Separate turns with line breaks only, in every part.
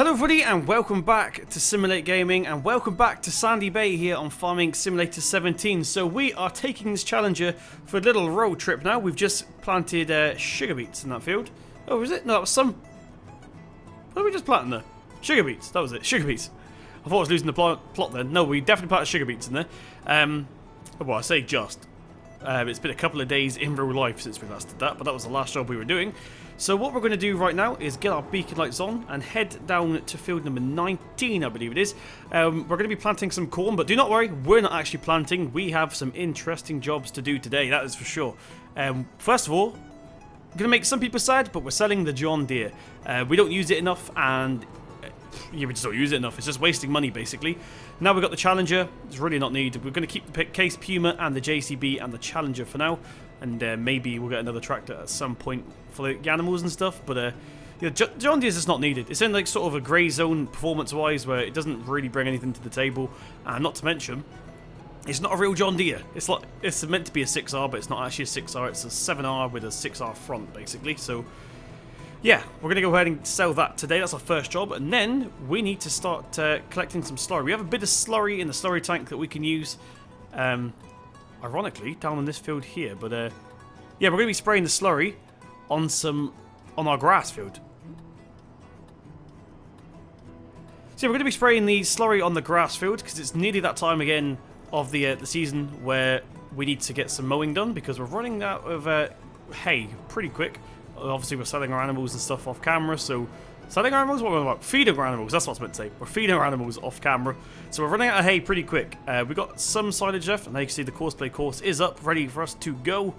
Hello everybody and welcome back to Simulate Gaming and welcome back to Sandy Bay here on Farming Simulator 17. So we are taking this Challenger for a little road trip now. We've just planted sugar beets in that field. Oh, was it? No, that was some... What did we just plant in there? Sugar beets, that was it, sugar beets. I thought I was losing the plot then. No, we definitely planted sugar beets in there. Well, I say just. It's been a couple of days in real life since we last did that, but that was the last job we were doing. So what we're going to do right now is get our beacon lights on and head down to field number 19, I believe it is. We're going to be planting some corn, but do not worry, we're not actually planting. We have some interesting jobs to do today, that is for sure. First of all, I'm going to make some people sad, but we're selling the John Deere. We don't use it enough, and yeah, we just don't use it enough. It's just wasting money, basically. Now we've got the Challenger. It's really not needed. We're going to keep the Case Puma and the JCB and the Challenger for now. And maybe we'll get another tractor at some point for the animals and stuff. But yeah, John Deere's just not needed. It's in like sort of a grey zone performance-wise where it doesn't really bring anything to the table. And not to mention, it's not a real John Deere. It's meant to be a 6R, but it's not actually a 6R. It's a 7R with a 6R front, basically. So yeah, we're going to go ahead and sell that today. That's our first job. And then we need to start collecting some slurry. We have a bit of slurry in the slurry tank that we can use, ironically, down on this field here. But yeah, we're going to be spraying the slurry on our grass field. So yeah, we're going to be spraying the slurry on the grass field because it's nearly that time again of the season where we need to get some mowing done because we're running out of hay pretty quick. Obviously, we're selling our animals and stuff off camera, so... Selling our animals? What are we about? Feeding our animals, that's what I was meant to say. We're feeding our animals off camera. So we're running out of hay pretty quick. We've got some silage left, and now you can see the Courseplay course is up, ready for us to go.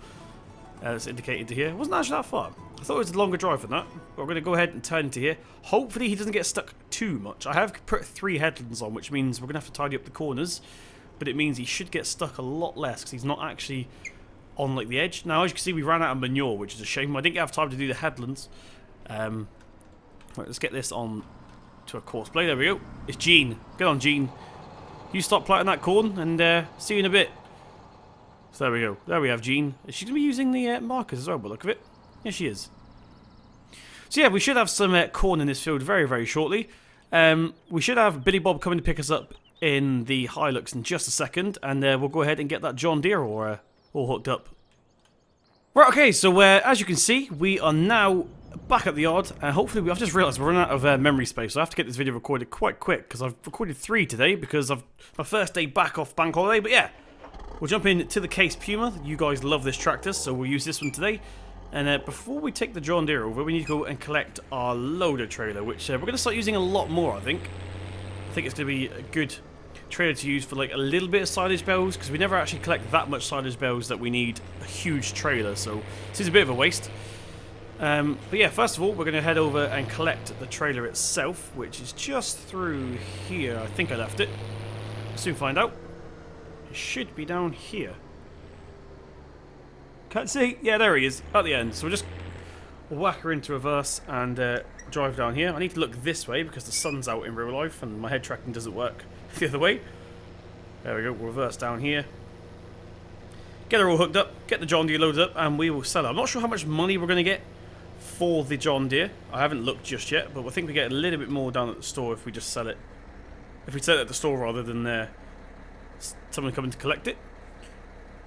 It's indicated to here. It wasn't actually that far. I thought it was a longer drive than that. But we're going to go ahead and turn to here. Hopefully he doesn't get stuck too much. I have put 3 headlands on, which means we're going to have to tidy up the corners. But it means he should get stuck a lot less, because he's not actually on like the edge. Now, as you can see, we ran out of manure, which is a shame. I didn't have time to do the headlands. Right, let's get this on to a Courseplay. There we go. It's Jean. Get on, Jean. You stop planting that corn, and see you in a bit. So there we go. There we have Jean. Is she going to be using the markers as well, by the look of it? Yeah, she is. So yeah, we should have some corn in this field very, very shortly. We should have Billy Bob coming to pick us up in the Hilux in just a second, and we'll go ahead and get that John Deere all hooked up. Right, okay, so as you can see, we are now back at the yard, and hopefully I've just realised we're running out of memory space, so I have to get this video recorded quite quick, because I've recorded 3 today, because I've my first day back off bank holiday. But yeah, we'll jump into the Case Puma. You guys love this tractor, so we'll use this one today. And before we take the John Deere over, we need to go and collect our loader trailer, which we're going to start using a lot more, I think. I think it's going to be a good trailer to use for like a little bit of silage bales, because we never actually collect that much silage bales that we need a huge trailer, so this is a bit of a waste. But yeah, first of all, we're going to head over and collect the trailer itself, which is just through here. I think I left it. We'll soon find out. It should be down here. Can't see. Yeah, there he is at the end. So we'll whack her into reverse and drive down here. I need to look this way because the sun's out in real life and my head tracking doesn't work the other way. There we go. We'll reverse down here. Get her all hooked up. Get the John Deere loaded up, and we will sell her. I'm not sure how much money we're going to get for the John Deere. I haven't looked just yet, but I think we get a little bit more down at the store if we just sell it. If we sell it at the store rather than someone coming to collect it.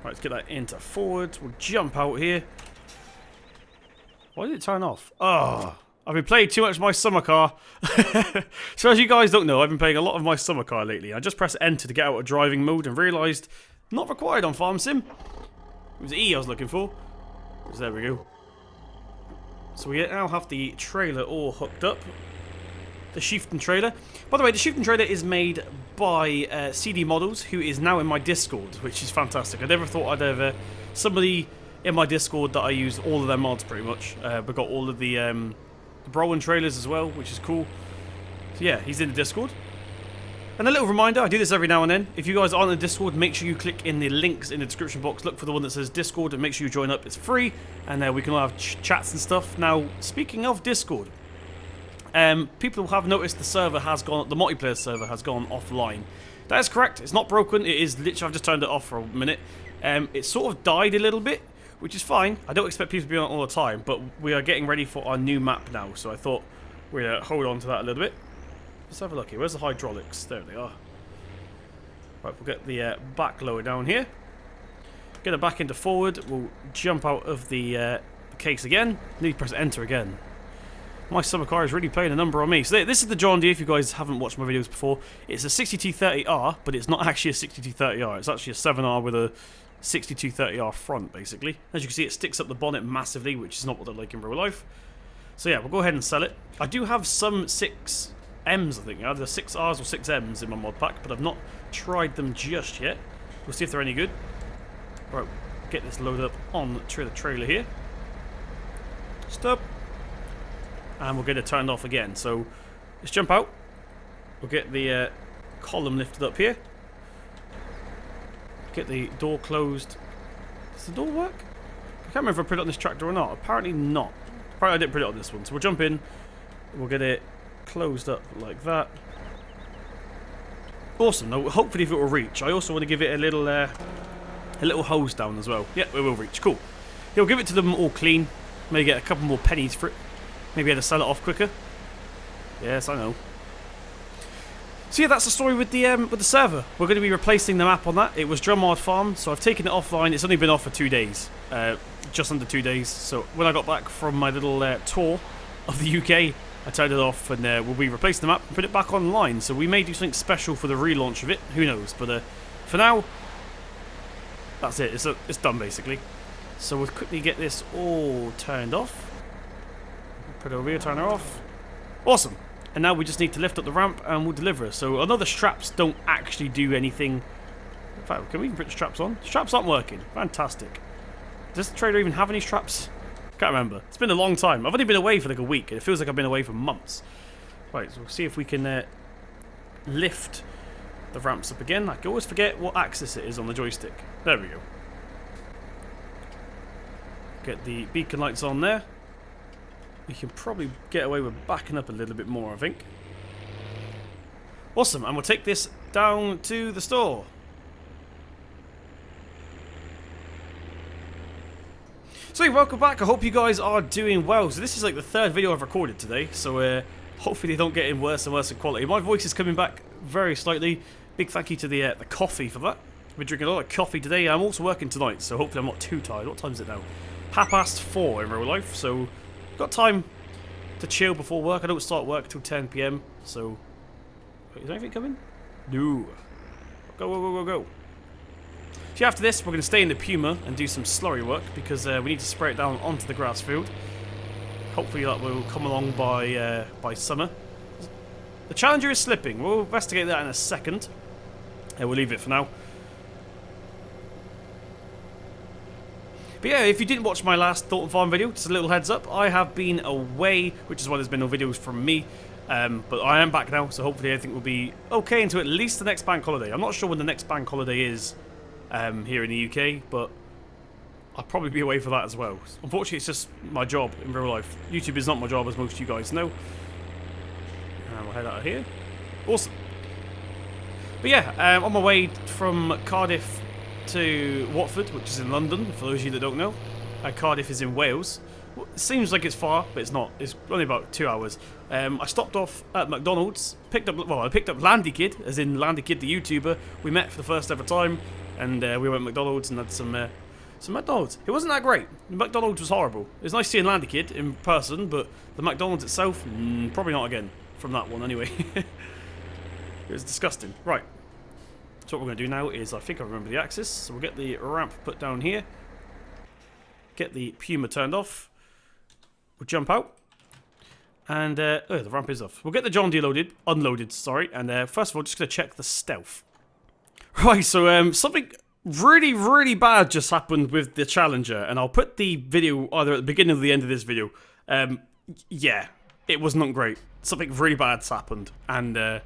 Right, let's get that into forward. We'll jump out here. Why did it turn off? Oh, I've been playing too much of my summer car. So as you guys don't know, I've been playing a lot of my summer car lately. I just pressed enter to get out of driving mode and realised not required on Farm Sim. It was E I was looking for. So there we go. So we now have the trailer all hooked up. The Chieftain trailer. By the way, the Chieftain trailer is made by CD Models, who is now in my Discord, which is fantastic. I never thought I'd have somebody in my Discord that I use all of their mods pretty much. We've got all of the Browan trailers as well, which is cool. So yeah, he's in the Discord. And a little reminder, I do this every now and then. If you guys aren't in the Discord, make sure you click in the links in the description box. Look for the one that says Discord and make sure you join up. It's free, and we can all have chats and stuff. Now, speaking of Discord, people have noticed the server has gone, the multiplayer server has gone offline. That is correct. It's not broken. It is literally, I've just turned it off for a minute. It sort of died a little bit, which is fine. I don't expect people to be on all the time, but we are getting ready for our new map now, so I thought we'd hold on to that a little bit. let's have a look here. Where's the hydraulics? There they are. Right, we'll get the back lower down here. Get it back into forward. We'll jump out of the case again. Need to press enter again. My summer car is really playing a number on me. So this is the John Deere, if you guys haven't watched my videos before. It's a 6230R, but it's not actually a 6230R. It's actually a 7R with a 6230R front, basically. As you can see, it sticks up the bonnet massively, which is not what they're like in real life. So yeah, we'll go ahead and sell it. I do have some 6Ms, I think. Either 6Rs or 6Ms in my mod pack, but I've not tried them just yet. We'll see if they're any good. Right, get this loaded up on the trailer here. Stop. And we'll get it turned off again. So let's jump out. We'll get the column lifted up here. Get the door closed. Does the door work? I can't remember if I put it on this tractor or not. Apparently not. Apparently I didn't put it on this one. So we'll jump in. We'll get it closed up like that. Awesome. Now hopefully if it will reach. I also want to give it a little hose down as well. Yeah, it will reach. Cool. He'll give it to them all clean. Maybe get a couple more pennies for it. Maybe I had to sell it off quicker. Yes, I know. So yeah, that's the story with the server. We're going to be replacing the map on that. It was Drumard Farm, so I've taken it offline. It's only been off for 2 days, just under 2 days. So when I got back from my little tour of the UK, I turned it off, and we'll be replacing the map and put it back online. So we may do something special for the relaunch of it. Who knows? But for now, that's it. It's done basically. So we'll quickly get this all turned off. Put it over here, turn her off. Awesome. And now we just need to lift up the ramp and we'll deliver. So I know the straps don't actually do anything. In fact, can we even put the straps on? Straps aren't working. Fantastic. Does the trailer even have any straps? Can't remember. It's been a long time. I've only been away for like a week, and it feels like I've been away for months. Right, so we'll see if we can lift the ramps up again. I can always forget what axis it is on the joystick. There we go. Get the beacon lights on there. We can probably get away with backing up a little bit more, I think. Awesome, and we'll take this down to the store. So welcome back. I hope you guys are doing well. So this is like the 3rd video I've recorded today, so hopefully they don't get in worse and worse in quality. My voice is coming back very slightly. Big thank you to the coffee for that. We're drinking a lot of coffee today. I'm also working tonight, so hopefully I'm not too tired. What time is it now? 4:30 in real life, so got time to chill before work. I don't start work till 10 PM, so... Wait, is anything coming? No. Go, go, go, go, go. So after this, we're going to stay in the Puma and do some slurry work, because we need to spray it down onto the grass field. Hopefully that will come along by summer. The Challenger is slipping. We'll investigate that in a second. We'll leave it for now. But yeah, if you didn't watch my last Thought and Farm video, just a little heads up, I have been away, which is why there's been no videos from me. But I am back now, so hopefully everything will be okay until at least the next bank holiday. I'm not sure when the next bank holiday is here in the UK, but I'll probably be away for that as well. Unfortunately, it's just my job in real life. YouTube is not my job, as most of you guys know. And we'll head out of here. Awesome. But yeah, on my way from Cardiff to Watford, which is in London, for those of you that don't know. Cardiff is in Wales. It seems like it's far, but it's not. It's only about 2 hours. I stopped off at McDonald's, I picked up Landy Kid, as in Landy Kid the YouTuber. We met for the first ever time, and we went to McDonald's and had some McDonald's. It wasn't that great. The McDonald's was horrible. It was nice seeing Landy Kid in person, but the McDonald's itself, probably not again. From that one, anyway. It was disgusting. Right. So what we're going to do now is, I think I remember the axis, so we'll get the ramp put down here, get the Puma turned off, we'll jump out, and, oh, the ramp is off. We'll get the John Deere unloaded, sorry, and first of all, just going to check the stealth. Right, so something really, really bad just happened with the Challenger, and I'll put the video either at the beginning or the end of this video. Yeah, it was not great. Something really bad's happened, and,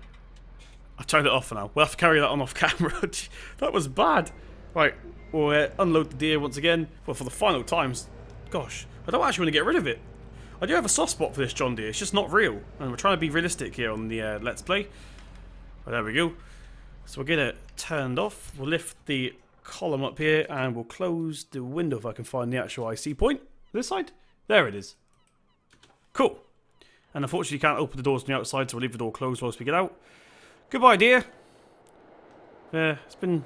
I've turned it off for now. We'll have to carry that on off camera. That was bad. Right, we'll unload the Deere once again. Well, for the final times. Gosh, I don't actually want to get rid of it. I do have a soft spot for this John Deere. It's just not real. And we're trying to be realistic here on the Let's Play. Right, there we go. So we'll get it turned off. We'll lift the column up here and we'll close the window if I can find the actual IC point. This side? There it is. Cool. And unfortunately you can't open the doors from the outside, so we'll leave the door closed whilst we get out. Goodbye, dear. It's been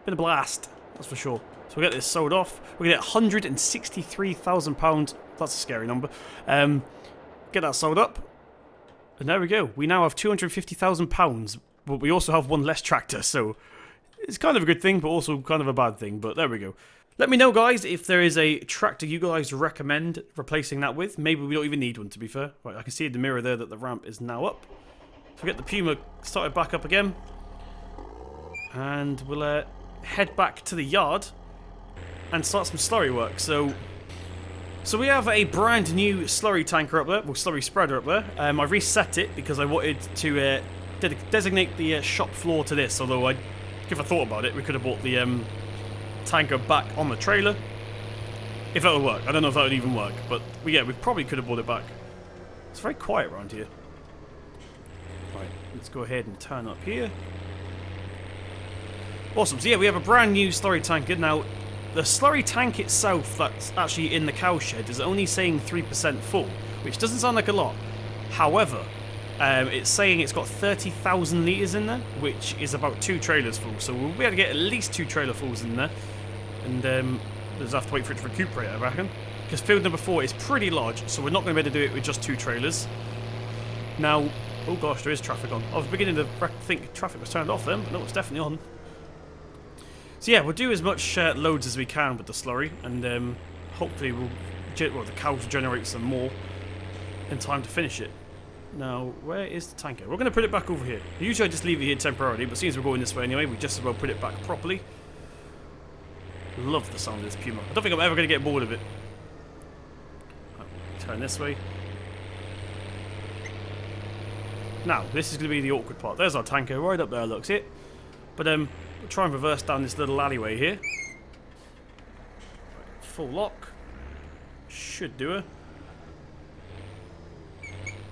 a blast, that's for sure. So we'll get this sold off. We'll get £163,000. That's a scary number. Get that sold up. And there we go. We now have £250,000, but we also have one less tractor, so it's kind of a good thing, but also kind of a bad thing. But there we go. Let me know, guys, if there is a tractor you guys recommend replacing that with. Maybe we don't even need one, to be fair. Right, I can see in the mirror there that the ramp is now up. So we'll get the Puma started back up again. And we'll head back to the yard and start some slurry work. So we have a brand new slurry tanker up there, well, slurry spreader up there. I reset it because I wanted to designate the shop floor to this, although if I thought about it, we could have bought the tanker back on the trailer. If that would work. I don't know if that would even work, but yeah, we probably could have bought it back. It's very quiet around here. Right, let's go ahead and turn up here. Awesome, so yeah, we have a brand new slurry tanker. Now, the slurry tank itself that's actually in the cow shed is only saying 3% full, which doesn't sound like a lot. However, it's saying it's got 30,000 litres in there, which is about 2 trailers full. So we'll be able to get at least 2 trailer fulls in there. And we'll just have to wait for it to recuperate, I reckon. Because field number 4 is pretty large, so we're not going to be able to do it with just 2 trailers. Now, oh gosh, there is traffic on. I was beginning to think traffic was turned off then, but no, it's definitely on. So yeah, we'll do as much loads as we can with the slurry, and hopefully the cows will generate some more in time to finish it. Now, where is the tanker? We're going to put it back over here. Usually I just leave it here temporarily, but since we're going this way anyway, we just as well put it back properly. Love the sound of this Puma. I don't think I'm ever going to get bored of it. Turn this way. Now, this is going to be the awkward part. There's our tanker right up there, looks it. But we'll try and reverse down this little alleyway here. Full lock. Should do it.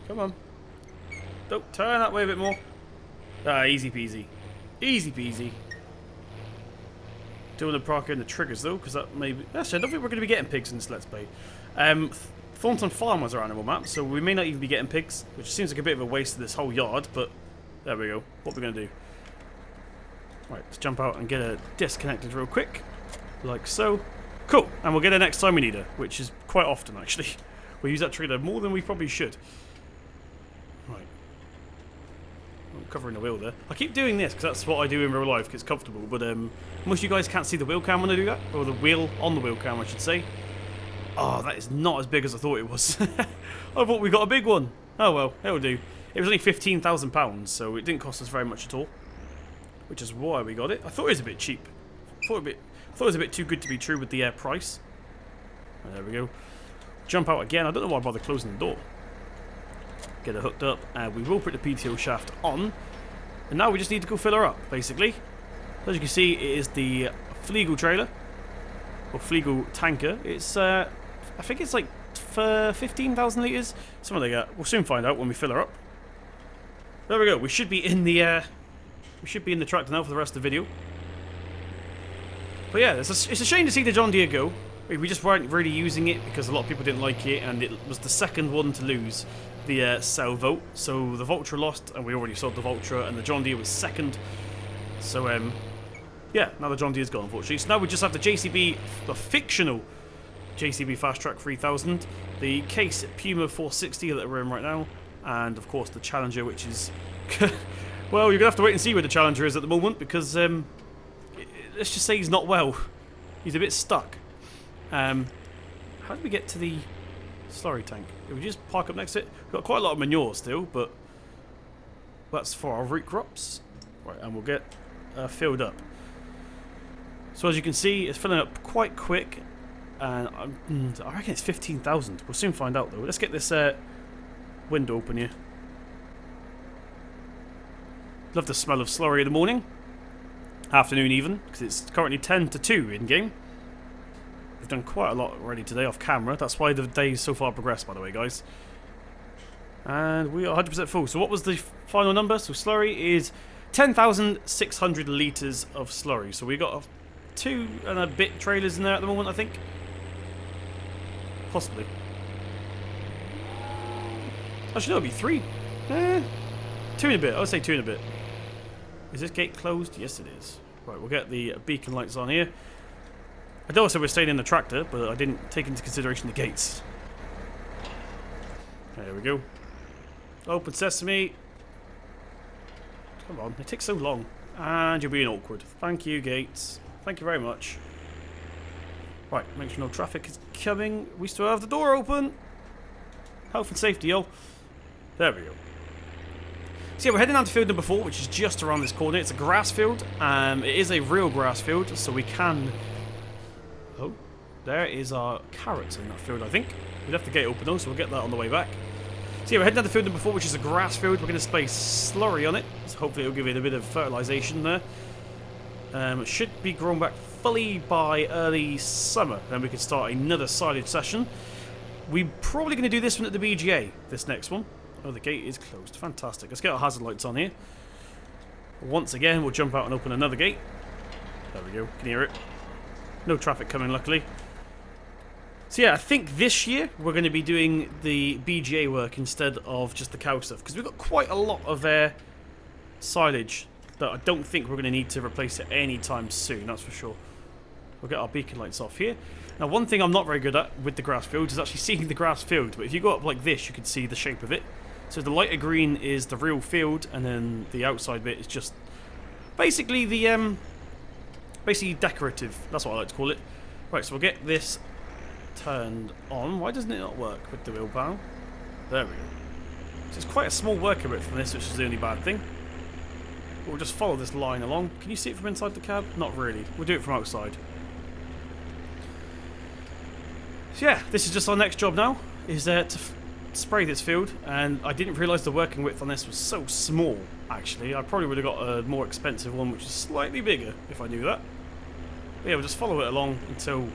Come on. Don't turn that way a bit more. Ah, easy peasy. Easy peasy. Don't want to park in the triggers though, because that may be... Actually, I don't think we're going to be getting pigs in this Let's Play. Thornton Farm was our animal map, so we may not even be getting pigs, which seems like a bit of a waste of this whole yard, but there we go. What we're going to do. Right, let's jump out and get her disconnected real quick. Like so. Cool. And we'll get her next time we need her, which is quite often actually. We use that trailer more than we probably should. Right. I'm covering the wheel there. I keep doing this because that's what I do in real life because it's comfortable, but most of you guys can't see the wheel cam when I do that, or the wheel on the wheel cam I should say. Oh, that is not as big as I thought it was. I thought we got a big one. Oh well, it'll do. It was only £15,000, so it didn't cost us very much at all. Which is why we got it. I thought it was a bit cheap. I thought it was a bit too good to be true with the price. There we go. Jump out again. I don't know why I bother closing the door. Get her hooked up. We will put the PTO shaft on. And now we just need to go fill her up, basically. As you can see, it is the Flegel trailer. Or Flegel tanker. It's, I think it's like for 15,000 litres. Something like that. We'll soon find out when we fill her up. There we go. We should be in the... We should be in the tractor now for the rest of the video. But yeah, it's a shame to see the John Deere go. We just weren't really using it because a lot of people didn't like it, and it was the second one to lose the sell vote. So the Vulture lost, and we already sold the Vulture, and the John Deere was second. So yeah, now the John Deere's gone, unfortunately. So now we just have the JCB, the fictional JCB Fast Track 3000, the Case Puma 460 that we're in right now, and of course the Challenger, which is... Well, you're going to have to wait and see where the Challenger is at the moment, because let's just say he's not well. He's a bit stuck. How did we get to the slurry tank? Did we just park up next to it? We've got quite a lot of manure still, but that's for our root crops. Right, and we'll get filled up. So as you can see, it's filling up quite quick, and I reckon it's 15,000. We'll soon find out though. Let's get this window open here. Love the smell of slurry in the morning. Afternoon even, because it's currently 10 to 2 in game. We've done quite a lot already today off camera. That's why the day's so far progressed, by the way, guys. And we are 100% full. So what was the final number? So slurry is 10,600 litres of slurry. So we got 2 and a bit trailers in there at the moment, I think. Possibly. Actually, no, it'll be 3. 2 in a bit. I would say 2 in a bit. Is this gate closed? Yes, it is. Right, we'll get the beacon lights on here. I know I said we're staying in the tractor, but I didn't take into consideration the gates. There we go. Open sesame. Come on, it takes so long. And you're being awkward. Thank you, gates. Thank you very much. Right, make sure no traffic is coming. We still have the door open. Health and safety, yo. There we go. So yeah, we're heading down to field number 4, which is just around this corner. It's a grass field. It is a real grass field, so we can... Oh, there is our carrots in that field, I think. We left the gate open though, so we'll get that on the way back. So yeah, we're heading down to field number 4, which is a grass field. We're going to spray slurry on it, so hopefully it'll give it a bit of fertilisation there. It should be grown back fully by early summer, then we can start another silage session. We're probably going to do this one at the BGA, this next one. Oh, the gate is closed. Fantastic. Let's get our hazard lights on here. Once again, we'll jump out and open another gate. There we go. Can you hear it? No traffic coming, luckily. So yeah, I think this year we're going to be doing the BGA work instead of just the cow stuff, because we've got quite a lot of silage that I don't think we're going to need to replace it anytime soon, that's for sure. We'll get our beacon lights off here. Now, one thing I'm not very good at with the grass field is actually seeing the grass field, but if you go up like this, you can see the shape of it. So the lighter green is the real field, and then the outside bit is just basically the basically decorative. That's what I like to call it. Right, so we'll get this turned on. Why doesn't it not work with the wheelbarrow? There we go. So it's quite a small work area from this, which is the only bad thing. But we'll just follow this line along. Can you see it from inside the cab? Not really. We'll do it from outside. So yeah, this is just our next job now, is to spray this field, and I didn't realise the working width on this was so small, actually. I probably would have got a more expensive one, which is slightly bigger, if I knew that. But yeah, we'll just follow it along until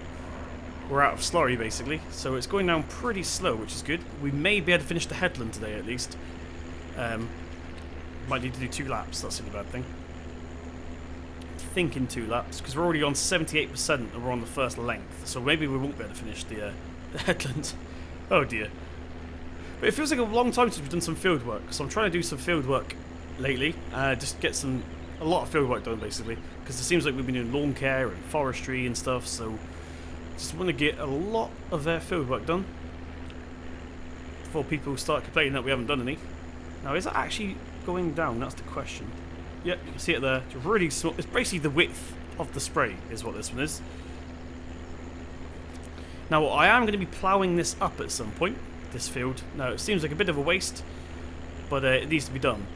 we're out of slurry, basically. So it's going down pretty slow, which is good. We may be able to finish the headland today, at least. Might need to do 2 laps, that's the only bad thing. Thinking 2 laps, because we're already on 78% and we're on the first length, so maybe we won't be able to finish the headland. Oh dear. But it feels like a long time since we've done some field work, so I'm trying to do some field work lately, just get a lot of field work done basically, because it seems like we've been doing lawn care and forestry and stuff, so just want to get a lot of their field work done before people start complaining that we haven't done any. Now, is that actually going down? That's the question. Yep, you can see it there. It's really small. It's basically the width of the spray is what this one is. Now, I am going to be ploughing this up at some point, this field. Now, it seems like a bit of a waste, but it needs to be done.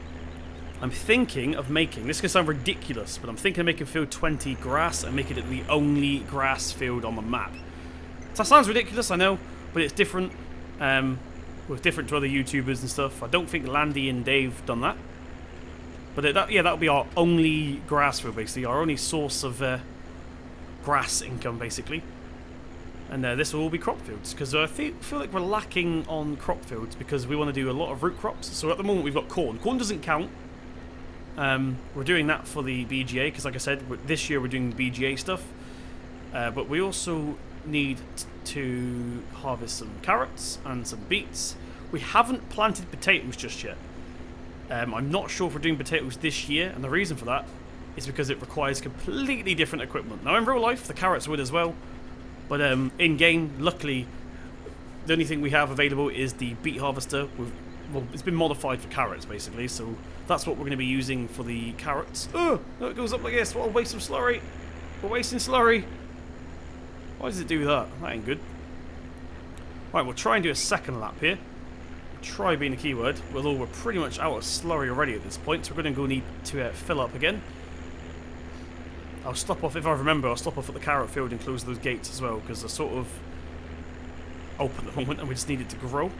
I'm thinking of making, this is going to sound ridiculous, but I'm thinking of making field 20 grass and making it the only grass field on the map. So that sounds ridiculous, I know, but it's different. With different to other YouTubers and stuff. I don't think Landy and Dave done that. But that'll be our only grass field, basically. Our only source of grass income, basically. And this will all be crop fields. Because I feel like we're lacking on crop fields because we want to do a lot of root crops. So at the moment we've got corn. Corn doesn't count. We're doing that for the BGA. Because like I said, this year we're doing the BGA stuff. But we also need to harvest some carrots and some beets. We haven't planted potatoes just yet. I'm not sure if we're doing potatoes this year, and the reason for that is because it requires completely different equipment. Now in real life the carrots would as well, but in game, luckily the only thing we have available is the beet harvester. Well, it's been modified for carrots basically, so that's what we're going to be using for the carrots. Oh, it goes up like this. What a waste of slurry. We're wasting slurry. Why does it do that? That ain't good. Right, we'll try and do a second lap here. Try being a keyword, although we're pretty much out of slurry already at this point, so we're going to go need to fill up again. I'll stop off, if I remember, I'll stop off at the carrot field and close those gates as well, because they're sort of open at the moment and we just need it to grow.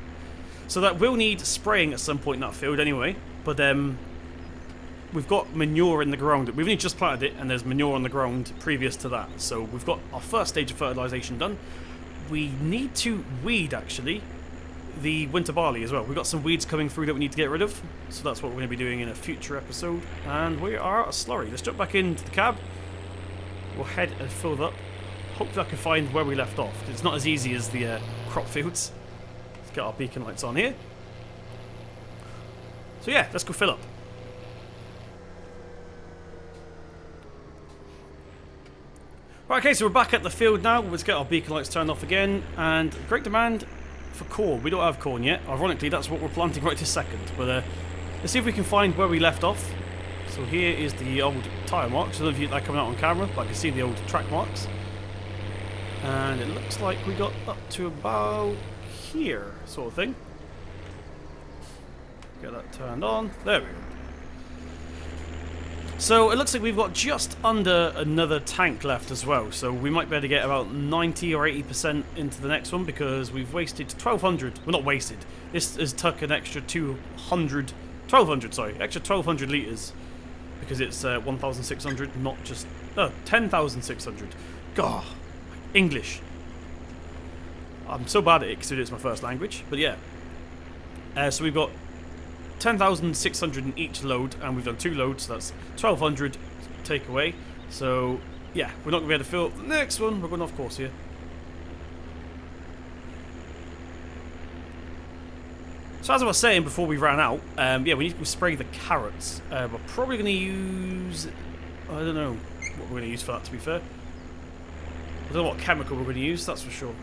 So that will need spraying at some point in that field anyway, but we've got manure in the ground. We've only just planted it and there's manure on the ground previous to that. So we've got our first stage of fertilisation done. We need to weed, actually, the winter barley as well. We've got some weeds coming through that we need to get rid of. So that's what we're going to be doing in a future episode. And we are out of slurry. Let's jump back into the cab. We'll head and fill it up. Hopefully I can find where we left off. It's not as easy as the crop fields. Let's get our beacon lights on here. So yeah, let's go fill up. Right, okay, so we're back at the field now. Let's get our beacon lights turned off again. And great demand for corn. We don't have corn yet. Ironically, that's what we're planting right this second. But let's see if we can find where we left off. So here is the old tyre marks. I don't know if you like coming out on camera, but I can see the old track marks. And it looks like we got up to about here, sort of thing. Get that turned on. There we go. So it looks like we've got just under another tank left as well. So we might be able to get about 90 or 80% into the next one because we've wasted 1,200. Well, not wasted. This has took an extra 1,200, sorry, extra 1,200 litres because it's 1,600, not just 10,600. God, English. I'm so bad at it considering it's my first language. But yeah. So we've got 10,600 in each load, and we've done 2 loads, so that's 1,200 take away. So yeah, we're not going to be able to fill up the next one. We're going off course here. So as I was saying before we ran out, yeah, we need to spray the carrots. We're probably going to use, I don't know what we're going to use for that, to be fair. I don't know what chemical we're going to use, that's for sure.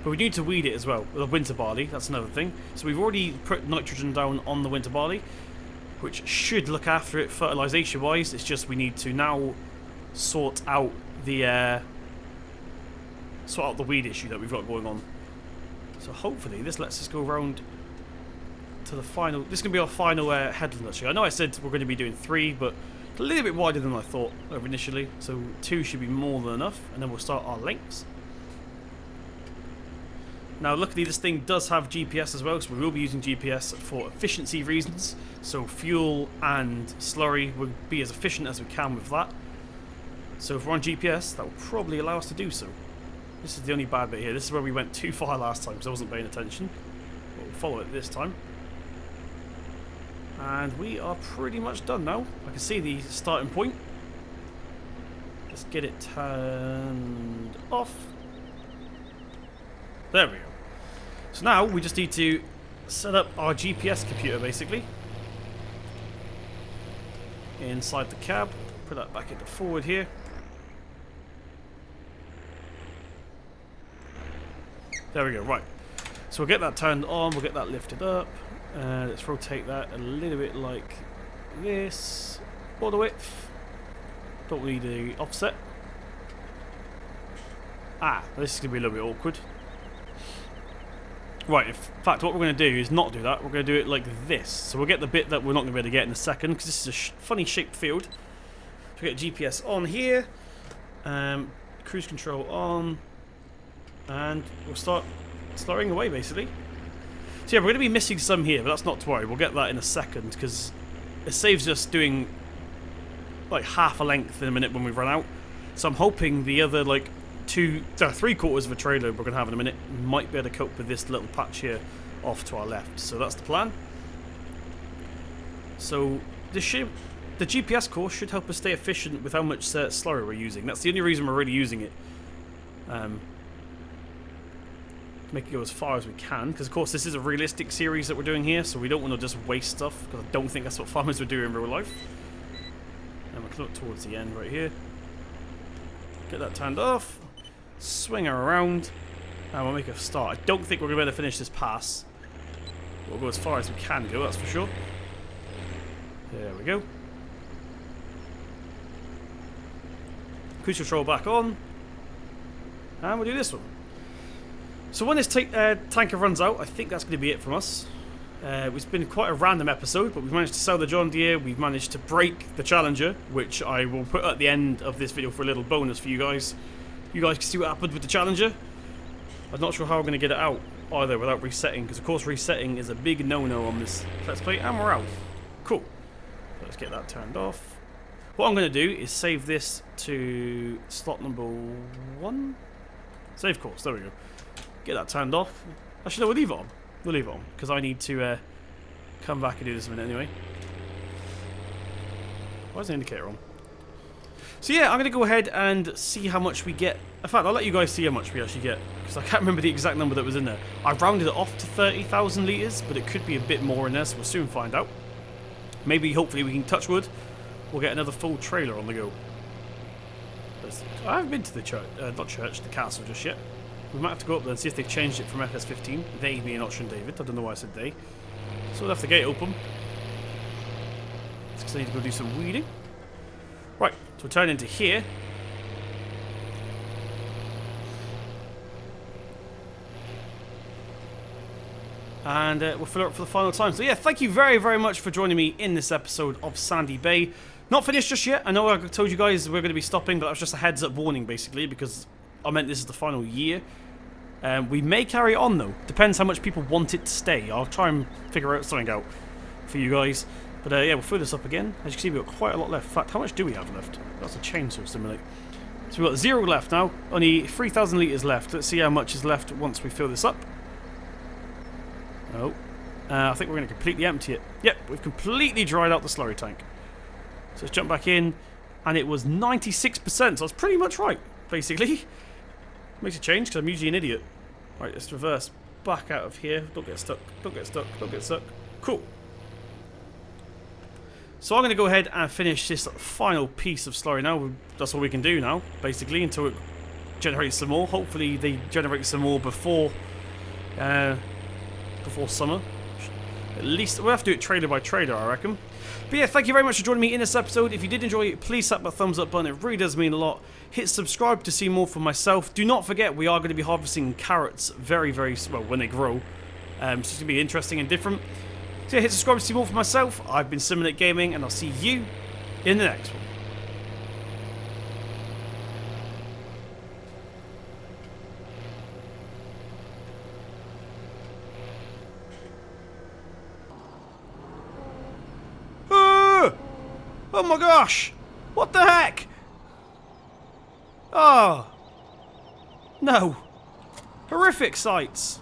But we need to weed it as well, with the winter barley, that's another thing. So we've already put nitrogen down on the winter barley, which should look after it fertilisation wise. It's just we need to now sort out the weed issue that we've got going on. So hopefully this lets us go around to the final. This is going to be our final headland actually. I know I said we're going to be doing 3, but a little bit wider than I thought initially. So 2 should be more than enough, and then we'll start our lengths. Now luckily this thing does have GPS as well, so we will be using GPS for efficiency reasons. So fuel and slurry will be as efficient as we can with that. So if we're on GPS, that will probably allow us to do so. This is the only bad bit here. This is where we went too far last time because I wasn't paying attention. But we'll follow it this time. And we are pretty much done now. I can see the starting point. Let's get it turned off. There we go. So now we just need to set up our GPS computer basically inside the cab. Put that back into forward here. There we go, right. So we'll get that turned on, we'll get that lifted up. Let's rotate that a little bit like this. Border width. Don't need the offset. This is going to be a little bit awkward. Right, in fact, what we're going to do is not do that. We're going to do it like this. So we'll get the bit that we're not going to be able to get in a second, because this is a funny shaped field. So we get GPS on here. Cruise control on. And we'll start slurring away, basically. So yeah, we're going to be missing some here, but that's not to worry. We'll get that in a second, because it saves us doing like half a length in a minute when we run out. So I'm hoping the other like 3/4 of a trailer we're going to have in a minute might be able to cope with this little patch here off to our left. So that's the plan. So the GPS course should help us stay efficient with how much slurry we're using. That's the only reason we're really using it. To make it go as far as we can, because of course this is a realistic series that we're doing here, so we don't want to just waste stuff, because I don't think that's what farmers would do in real life. And we're coming up towards the end right here. Get that turned off. Swing her around, and we'll make a start. I don't think we're going to be able to finish this pass. We'll go as far as we can go, that's for sure. There we go. Cruise control back on. And we'll do this one. So when this tanker runs out, I think that's going to be it from us. It's been quite a random episode, but we've managed to sell the John Deere. We've managed to break the Challenger, which I will put at the end of this video for a little bonus for you guys. You guys can see what happened with the Challenger. I'm not sure how we're going to get it out either without resetting, because of course resetting is a big no-no on this Let's Play, and we're out. Cool. So let's get that turned off. What I'm going to do is save this to slot number 1. Save course, there we go. Get that turned off. Actually, no, we'll leave it on. We'll leave it on, because I need to come back and do this in a minute anyway. Why is the indicator on? So yeah, I'm going to go ahead and see how much we get. In fact, I'll let you guys see how much we actually get, because I can't remember the exact number that was in there. I rounded it off to 30,000 litres, but it could be a bit more in there, so we'll soon find out. Maybe, hopefully, we can touch wood. We'll get another full trailer on the go. I haven't been to the church, the castle just yet. We might have to go up there and see if they've changed it from FS15. They being OxygenDavid. I don't know why I said they. So we'll have the gate open. Because I need to go do some weeding. Right, so we'll turn into here. And we'll fill it up for the final time. So yeah, thank you very, very much for joining me in this episode of Sandy Bay. Not finished just yet. I know I told you guys we're going to be stopping, but that was just a heads up warning, basically, because I meant this is the final year. We may carry on, though. Depends how much people want it to stay. I'll try and figure out something out for you guys. But yeah, we'll fill this up again. As you can see, we've got quite a lot left. In fact, how much do we have left? That's a chainsaw simulate. So we've got 0 left now. Only 3,000 litres left. Let's see how much is left once we fill this up. Oh. I think we're going to completely empty it. Yep, we've completely dried out the slurry tank. So let's jump back in. And it was 96%, so that's pretty much right, basically. Makes a change, because I'm usually an idiot. Right, let's reverse back out of here. Don't get stuck, don't get stuck, don't get stuck. Cool. So I'm going to go ahead and finish this final piece of slurry now. That's all we can do now, basically, until it generates some more. Hopefully they generate some more before summer. At least we'll have to do it trailer by trailer, I reckon. But yeah, thank you very much for joining me in this episode. If you did enjoy it, please tap that thumbs up button. It really does mean a lot. Hit subscribe to see more from myself. Do not forget, we are going to be harvesting carrots very, very well when they grow. So it's going to be interesting and different. So yeah, hit subscribe to see more from myself. I've been Simulate Gaming, and I'll see you in the next one. Oh my gosh! What the heck? Oh. No. Horrific sights.